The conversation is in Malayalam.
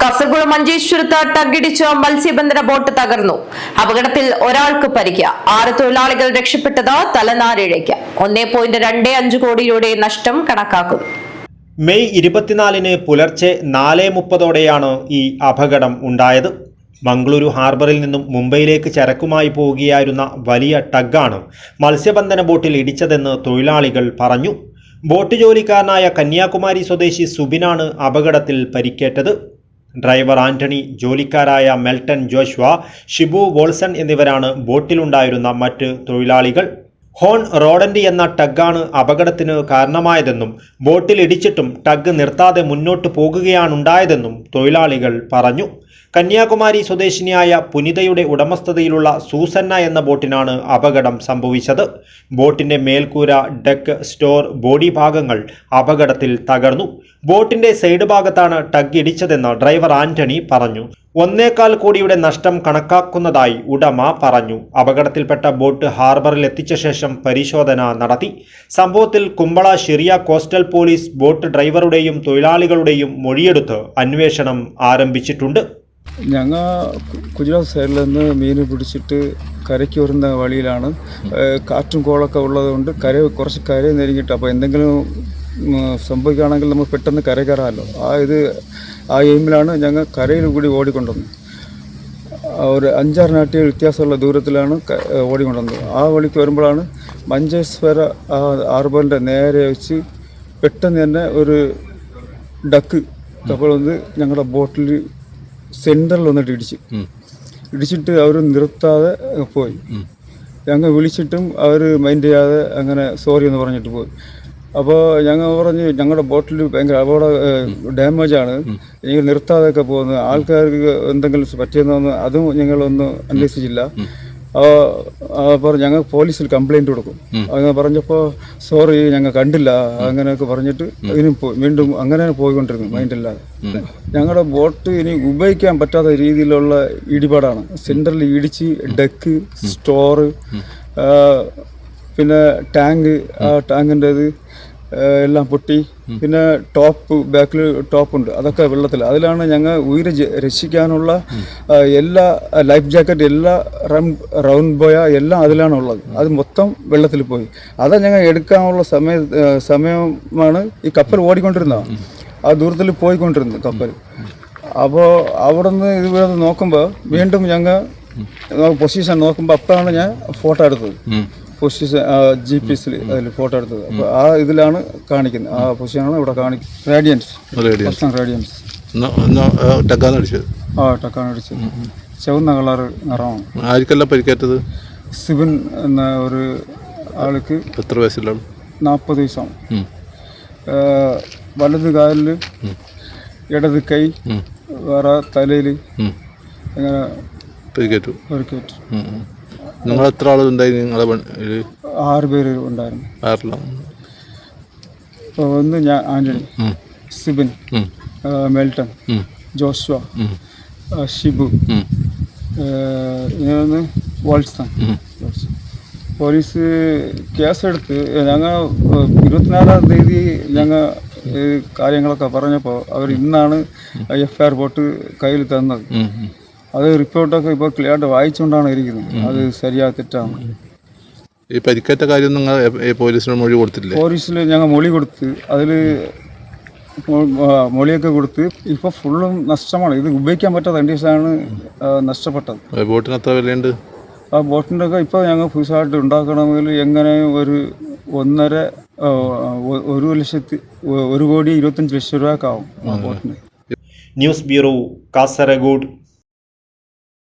കാസർഗോഡ് മഞ്ചേശ്വരത്ത് ടഗ്ഗിടിച്ച മത്സ്യബന്ധന ബോട്ട് തകർന്നു. അപകടത്തിൽ ഒരാൾക്ക് പരിക്ക്. 6 തൊഴിലാളികൾ രക്ഷപ്പെട്ടത് തലനാരിഴയ്ക്ക്. 1.25 കോടി രൂപയുടെ നഷ്ടം കണക്കാക്കുന്നു. മെയ് 24 പുലർച്ചെ 4:30 ഈ അപകടം ഉണ്ടായത്. മംഗളൂരു ഹാർബറിൽ നിന്നും മുംബൈയിലേക്ക് ചരക്കുമായി പോവുകയായിരുന്ന വലിയ ടഗ്ഗാണ് മത്സ്യബന്ധന ബോട്ടിൽ ഇടിച്ചതെന്ന് തൊഴിലാളികൾ പറഞ്ഞു. ബോട്ട് ജോലിക്കാരനായ കന്യാകുമാരി സ്വദേശി സുബിനാണ് അപകടത്തിൽ പരിക്കേറ്റത്. ഡ്രൈവർ ആന്റണി, ജോലിക്കാരായ മെൽട്ടൺ ജോഷ്വ, ഷിബു വോൾസൺ എന്നിവരാണ് ബോട്ടിലുണ്ടായിരുന്ന മറ്റ് തൊഴിലാളികൾ. ഹോൺ റോഡൻഡി എന്ന ടഗ്ഗാണ് അപകടത്തിന് കാരണമായതെന്നും ബോട്ടിൽ ഇടിച്ചിട്ടും ടഗ് നിർത്താതെ മുന്നോട്ട് പോകുകയാണുണ്ടായതെന്നും തൊഴിലാളികൾ പറഞ്ഞു. കന്യാകുമാരി സ്വദേശിനിയായ പുനിതയുടെ ഉടമസ്ഥതയിലുള്ള സൂസന്ന എന്ന ബോട്ടിനാണ് അപകടം സംഭവിച്ചത്. ബോട്ടിന്റെ മേൽക്കൂര, ഡെക്ക്, സ്റ്റോർ, ബോഡി ഭാഗങ്ങൾ അപകടത്തിൽ തകർന്നു. ബോട്ടിന്റെ സൈഡ് ഭാഗത്താണ് ടഗ് ഇടിച്ചതെന്ന് ഡ്രൈവർ ആന്റണി പറഞ്ഞു. 1.25 കോടിയുടെ നഷ്ടം കണക്കാക്കുന്നതായി ഉടമ പറഞ്ഞു. അപകടത്തിൽപ്പെട്ട ബോട്ട് ഹാർബറിൽ എത്തിച്ച ശേഷം പരിശോധന നടത്തി. സംഭവത്തിൽ Kumbla Shiriya coastal police boat ഡ്രൈവറുടെയും തൊഴിലാളികളുടെയും മൊഴിയെടുത്ത് അന്വേഷണം ആരംഭിച്ചിട്ടുണ്ട്. ഞങ്ങൾ ഗുജറാത്ത് സൈഡിൽ നിന്ന് മീൻ പിടിച്ചിട്ട് കരയ്ക്ക് വരുന്ന വഴിയിലാണ്. കാറ്റും കോളൊക്കെ ഉള്ളതുകൊണ്ട് കുറച്ച് കര നെരുങ്ങിയിട്ട്, അപ്പോൾ എന്തെങ്കിലും സംഭവിക്കുകയാണെങ്കിൽ നമുക്ക് പെട്ടെന്ന് കര കയറാമല്ലോ. ആ എയിമിലാണ് ഞങ്ങൾ കരയിൽ കൂടി ഓടിക്കൊണ്ടുവന്നത്. ഒരു 5-6 നാട്ടിക വ്യത്യാസമുള്ള ദൂരത്തിലാണ് ഓടിക്കൊണ്ടുവന്നത്. ആ വഴിക്ക് വരുമ്പോഴാണ് മഞ്ചേശ്വര ഹാർബറിൻ്റെ നേരെ വെച്ച് പെട്ടെന്ന് തന്നെ ഒരു ഡക്ക് കപ്പൽ വന്ന് ഞങ്ങളുടെ ബോട്ടിൽ സെൻറ്ററിൽ വന്നിട്ട് ഇടിച്ചിട്ട് അവർ നിർത്താതെ പോയി. ഞങ്ങൾ വിളിച്ചിട്ടും അവർ മൈൻഡ് ചെയ്യാതെ അങ്ങനെ സോറി എന്ന് പറഞ്ഞിട്ട് പോയി. അപ്പോൾ ഞങ്ങൾ പറഞ്ഞു ഞങ്ങളുടെ ബോട്ടിൽ ഭയങ്കര ഡാമേജാണ്, നിങ്ങൾ നിർത്താതെയൊക്കെ പോകുന്നത്, ആൾക്കാർക്ക് എന്തെങ്കിലും പറ്റിയെന്നൊന്നും അതും ഞങ്ങളൊന്നും അന്വേഷിച്ചില്ല. അപ്പോൾ ഞങ്ങൾ പോലീസിൽ കംപ്ലൈൻറ്റ് കൊടുക്കും. അങ്ങനെ പറഞ്ഞപ്പോൾ സോറി ഞങ്ങൾ കണ്ടില്ല അങ്ങനെയൊക്കെ പറഞ്ഞിട്ട് ഇനിയും വീണ്ടും അങ്ങനെ പോയിക്കൊണ്ടിരുന്നു മൈൻഡില്ലാതെ. ഞങ്ങളുടെ ബോട്ട് ഇനി ഉപയോഗിക്കാൻ പറ്റാത്ത രീതിയിലുള്ള ഇടിപാടാണ്. സെൻറ്ററിൽ ഇടിച്ച് ഡെക്ക്, സ്റ്റോറ്, പിന്നെ ടാങ്ക്, ആ ടാങ്കിൻ്റേത് എല്ലാം പൊട്ടി. പിന്നെ ബാക്കിൽ ടോപ്പുണ്ട്, അതൊക്കെ വെള്ളത്തിൽ. അതിലാണ് ഞങ്ങൾ ഉയരെ രക്ഷിക്കാനുള്ള എല്ലാ ലൈഫ് ജാക്കറ്റ്, എല്ലാ റൗണ്ട് ബോയ എല്ലാം അതിലാണുള്ളത്. അത് മൊത്തം വെള്ളത്തിൽ പോയി. അത് ഞങ്ങൾ എടുക്കാനുള്ള സമയമാണ് ഈ കപ്പൽ ഓടിക്കൊണ്ടിരുന്നത്. ആ ദൂരത്തിൽ പോയിക്കൊണ്ടിരുന്നു കപ്പൽ. അപ്പോൾ അവിടെ നിന്ന് ഇതുവരെ നോക്കുമ്പോൾ വീണ്ടും ഞങ്ങൾ പൊസിഷൻ നോക്കുമ്പോൾ അപ്പോഴാണ് ഞാൻ ഫോട്ടോ എടുത്തത്. പൊസിഷൻ GPS അതിൽ ഫോട്ടോ എടുത്തത്. അപ്പോൾ ആ ഇതിലാണ് കാണിക്കുന്നത്. ആ പൊസിഷനാണ് ഇവിടെ കാണിക്കുന്നത്. റേഡിയൻസ്. ടക്കാണ് അടിച്ചത്. ചുവന്ന കളർ നിറമാണ്. ആർക്കെല്ലാം പരിക്കേറ്റത്? സിബിൻ എന്ന ഒരു ആൾക്ക്. എത്ര വയസ്സിലാണ്? 40 വയസ്സാണ്. വലത് കാലിൽ, ഇടത് കൈ, വേറെ തലയിൽ അങ്ങനെ പരിക്കേറ്റു. നിങ്ങൾ എത്ര ആളുണ്ടായി? നിങ്ങളെ 6 പേര് ഉണ്ടായിരുന്നു. ഒന്ന് ഞാൻ ആന്റണി, സിബിൻ, മെൽട്ടൺ, ജോഷ്വ, ഷിബു, ഇങ്ങനെ വോൾസൺ. പോലീസ് കേസെടുത്ത് ഞങ്ങൾ 24-ാം തീയതി ഞങ്ങൾ കാര്യങ്ങളൊക്കെ പറഞ്ഞപ്പോൾ അവർ ഇന്നാണ് FIR പോട്ട് കയ്യിൽ തന്നത്. അത് റിപ്പോർട്ടൊക്കെ ഇപ്പോൾ ക്ലിയറായിട്ട് വായിച്ചുകൊണ്ടാണ് ഇരിക്കുന്നത്. അത് ശരിയാ തെറ്റാണ്. ഈ പരിക്കേറ്റ കാര്യം നിങ്ങൾ പോലീസിന് മൊഴി കൊടുത്തില്ലേ? പോലീസിൽ ഞങ്ങൾ മൊഴി കൊടുത്ത്, അതിൽ മൊഴിയൊക്കെ കൊടുത്ത് ഇപ്പോൾ ഫുള്ളും നഷ്ടമാണ്. ഇത് ഉപയോഗിക്കാൻ പറ്റാത്ത കണ്ടീഷനാണ് നഷ്ടപ്പെട്ടത്. ബോട്ടിന് എത്ര വിലയുണ്ട്? ആ ബോട്ടിൻ്റെ ഒക്കെ ഇപ്പോൾ ഞങ്ങൾ പുതുസായിട്ട് ഉണ്ടാക്കണമെങ്കിൽ എങ്ങനെയും ഒരു 1,25,00,000 രൂപയൊക്കെ ആവും ആ ബോട്ടിന്. News bureau, Kasaragod.